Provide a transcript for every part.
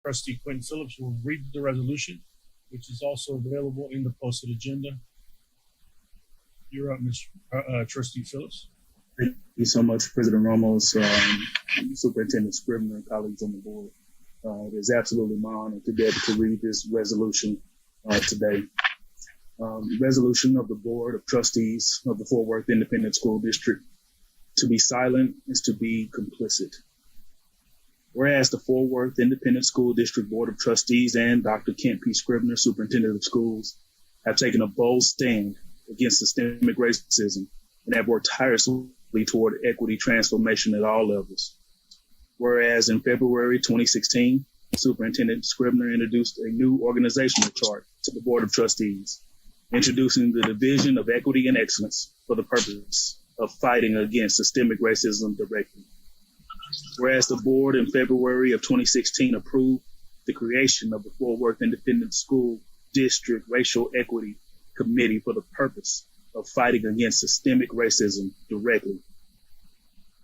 Trustee Quentin Phillips will read the resolution, which is also available in the posted agenda. You're up, Trustee Phillips. Thank you so much, President Ramos, Superintendent Scribner, and colleagues on the board. It is absolutely my honor to be able to read this resolution today. Resolution of the Board of Trustees of the Fort Worth Independent School District. To be silent is to be complicit. Whereas the Fort Worth Independent School District Board of Trustees and Dr. Kent P. Scribner, Superintendent of Schools, have taken a bold stand against systemic racism and have worked tirelessly toward equity transformation at all levels. Whereas in February 2016, Superintendent Scribner introduced a new organizational chart to the Board of Trustees, introducing the Division of Equity and Excellence for the purpose of fighting against systemic racism directly. Whereas the board in February of 2016 approved the creation of the Fort Worth Independent School District Racial Equity Committee for the purpose of fighting against systemic racism directly.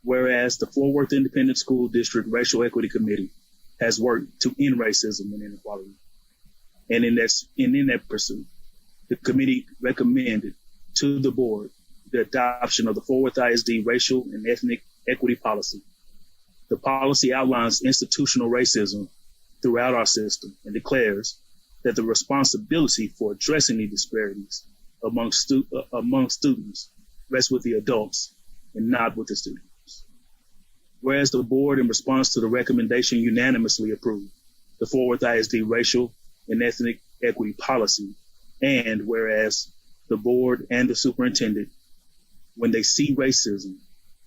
Whereas the Fort Worth Independent School District Racial Equity Committee has worked to end racism and inequality. And in that pursuit, the committee recommended to the board the adoption of the Fort Worth ISD Racial and Ethnic Equity Policy. The policy outlines institutional racism throughout our system and declares that the responsibility for addressing these disparities among students rests with the adults and not with the students. Whereas the board, in response to the recommendation, unanimously approved the Fort Worth ISD Racial and Ethnic Equity Policy, and whereas the board and the superintendent, when they see racism,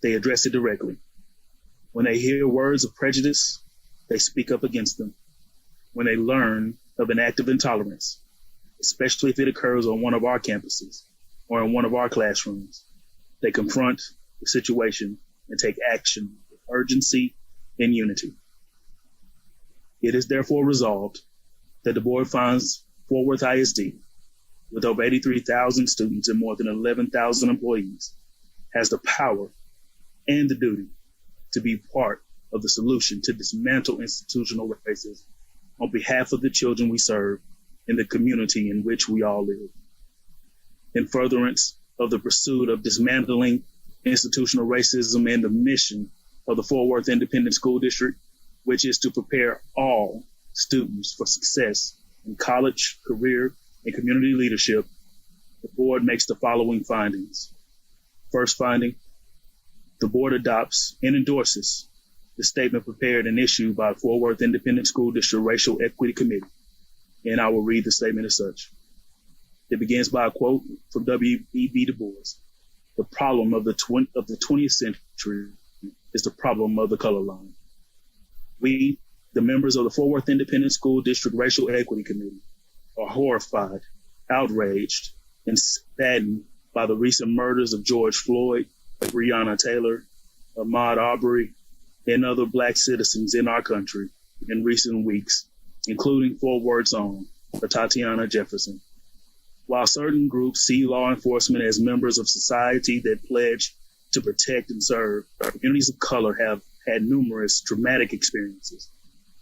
they address it directly. When they hear words of prejudice, they speak up against them. When they learn of an act of intolerance, especially if it occurs on one of our campuses or in one of our classrooms, they confront the situation and take action with urgency and unity. It is therefore resolved that the board finds Fort Worth ISD, with over 83,000 students and more than 11,000 employees, has the power and the duty to be part of the solution to dismantle institutional racism on behalf of the children we serve and the community in which we all live. In furtherance of the pursuit of dismantling institutional racism and the mission of the Fort Worth Independent School District, which is to prepare all students for success in college, career, and community leadership, the board makes the following findings. First finding, the board adopts and endorses the statement prepared and issued by Fort Worth Independent School District Racial Equity Committee, and I will read the statement as such. It begins by a quote from W.E.B. Du Bois. The problem of the 20th century is the problem of the color line. We, the members of the Fort Worth Independent School District Racial Equity Committee, are horrified, outraged, and saddened by the recent murders of George Floyd, Breonna Taylor, Ahmaud Arbery, and other Black citizens in our country in recent weeks, including Fort Worth's own, Tatiana Jefferson. While certain groups see law enforcement as members of society that pledge to protect and serve, communities of color have had numerous traumatic experiences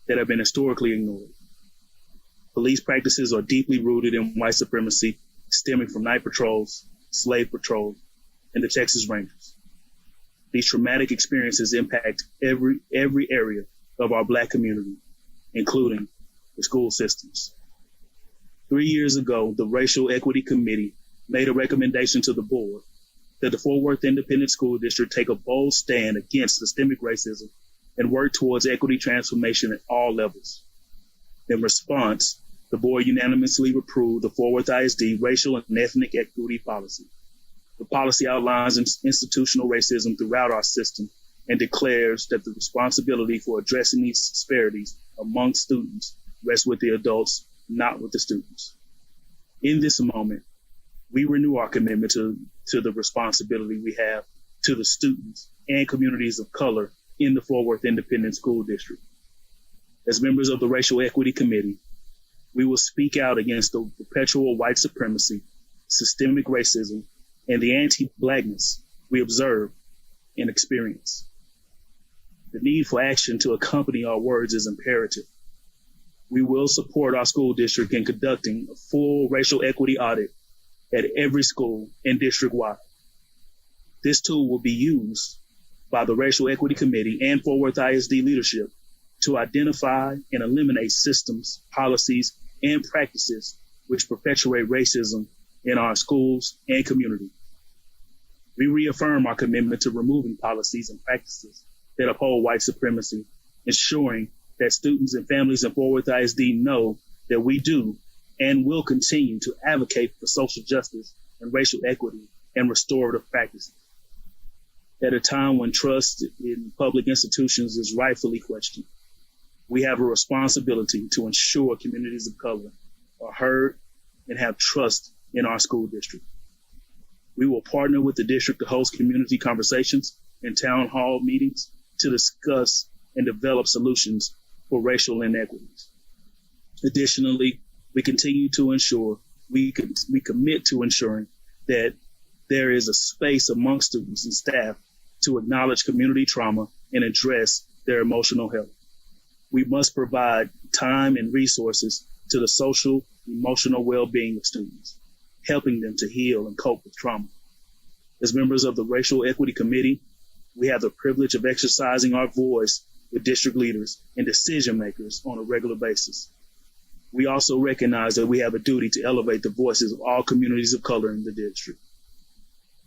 that have been historically ignored. Police practices are deeply rooted in white supremacy, stemming from night patrols, slave patrols, and the Texas Rangers. These traumatic experiences impact every area of our Black community, including the school systems. 3 years ago, the Racial Equity Committee made a recommendation to the board that the Fort Worth Independent School District take a bold stand against systemic racism and work towards equity transformation at all levels. In response, the board unanimously approved the Fort Worth ISD Racial and Ethnic Equity Policy. The policy outlines institutional racism throughout our system and declares that the responsibility for addressing these disparities among students rests with the adults, not with the students. In this moment, we renew our commitment to the responsibility we have to the students and communities of color in the Fort Worth Independent School District. As members of the Racial Equity Committee, we will speak out against the perpetual white supremacy, systemic racism, and the anti-Blackness we observe and experience. The need for action to accompany our words is imperative. We will support our school district in conducting a full racial equity audit at every school and district-wide. This tool will be used by the Racial Equity Committee and Fort Worth ISD leadership to identify and eliminate systems, policies, and practices which perpetuate racism in our schools and community. We reaffirm our commitment to removing policies and practices that uphold white supremacy, ensuring that students and families in Fort Worth ISD know that we do and will continue to advocate for social justice and racial equity and restorative practices. At a time when trust in public institutions is rightfully questioned, we have a responsibility to ensure communities of color are heard and have trust in our school district. We will partner with the district to host community conversations and town hall meetings to discuss and develop solutions for racial inequities. Additionally, we continue to ensure we commit to ensuring that there is a space among students and staff to acknowledge community trauma and address their emotional health. We must provide time and resources to the social, emotional well-being of students, helping them to heal and cope with trauma. As members of the Racial Equity Committee, we have the privilege of exercising our voice with district leaders and decision makers on a regular basis. We also recognize that we have a duty to elevate the voices of all communities of color in the district.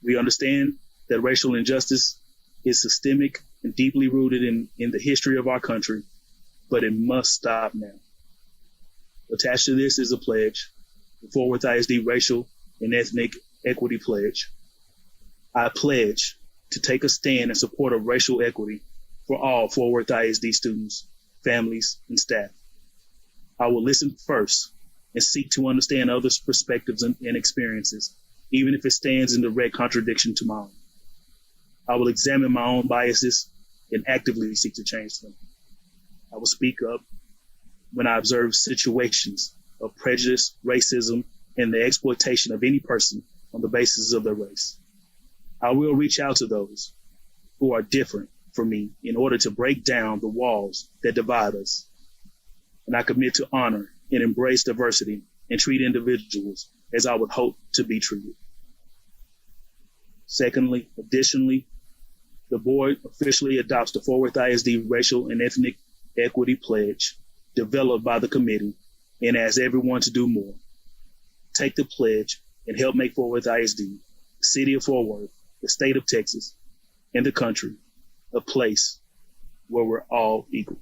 We understand that racial injustice is systemic and deeply rooted in the history of our country, but it must stop now. Attached to this is a pledge, the Fort Worth ISD Racial and Ethnic Equity Pledge. I pledge to take a stand in support of racial equity for all Fort Worth ISD students, families, and staff. I will listen first and seek to understand others' perspectives and experiences, even if it stands in direct contradiction to my own. I will examine my own biases and actively seek to change them. I will speak up when I observe situations of prejudice, racism, and the exploitation of any person on the basis of their race. I will reach out to those who are different from me in order to break down the walls that divide us. And I commit to honor and embrace diversity and treat individuals as I would hope to be treated. Secondly, additionally, the board officially adopts the Fort Worth ISD Racial and Ethnic Equity Pledge developed by the committee and asks everyone to do more. Take the pledge and help make Fort Worth ISD, the city of Fort Worth, the state of Texas, and the country a place where we're all equal.